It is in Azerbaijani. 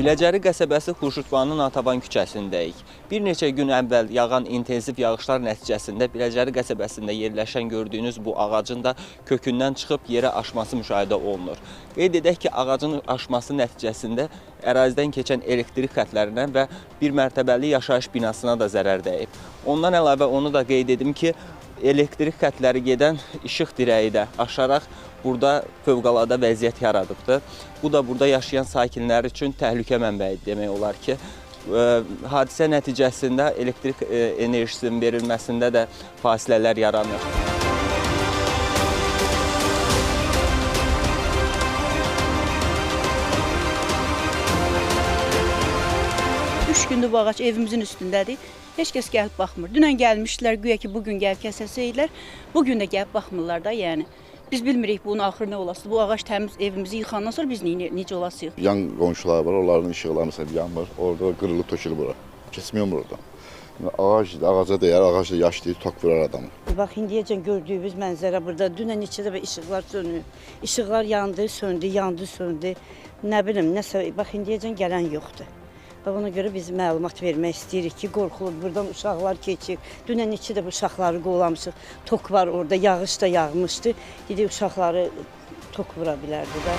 Biləcəri qəsəbəsi Xurşudvanın Natəvan küçəsindəyik. Bir neçə gün əvvəl yağan intensiv yağışlar nəticəsində Biləcəri qəsəbəsində yerləşən gördüyünüz bu ağacın da kökündən çıxıb yerə aşması müşahidə olunur. Qeyd edək ki, ağacın aşması nəticəsində ərazidən keçən elektrik xətlərinə və bir mərtəbəli yaşayış binasına da zərər dəyib. Ondan əlavə onu da qeyd edim ki, elektrik xətləri gedən işıq dirəyi də aşaraq burada fövqəladə vəziyyət yaradıbdır. Bu da burada yaşayan sakinlər üçün təhlükə mənbəyi demək olar ki, hadisə nəticəsində elektrik enerjisinin verilməsində də fasilələr yaranır. Üç gündür bu ağac evimizin üstündədir. Heç kəs gəlib baxmır. Dünən gəlmişdilər, güya ki, bugün gəlib kəsəsəyirlər. Bugün də gəlib baxmırlar da, yəni. Biz bilmirik bunun axırı nə olası. Bu ağac təmiz evimizi yıxandan sonra biz necə olasıyıq? Yan qonşular var, onların işıqları məsələn yanmır. Orada qırılıb tökülür bura. Keçmiyor orada. Ağaca deyər, ağac da yaş deyir, tok vurar adamı. Bax, indiyəcən gördüyümüz mənzərə burada. Dünən neçə dəfə işıqlar sönüyor. İşıqlar yandı, söndü, yandı, söndü. Nə bilim, nəsə, bax, indiyəcən gələn yoxdur. Ona görə biz məlumat vermək istəyirik ki, qorxulur, buradan uşaqlar keçir. Dünən neçə də bu uşaqları qovlamışıq. Tok var orada, yağış da yağmışdı. Dedi, uşaqları tok vura bilərdi də.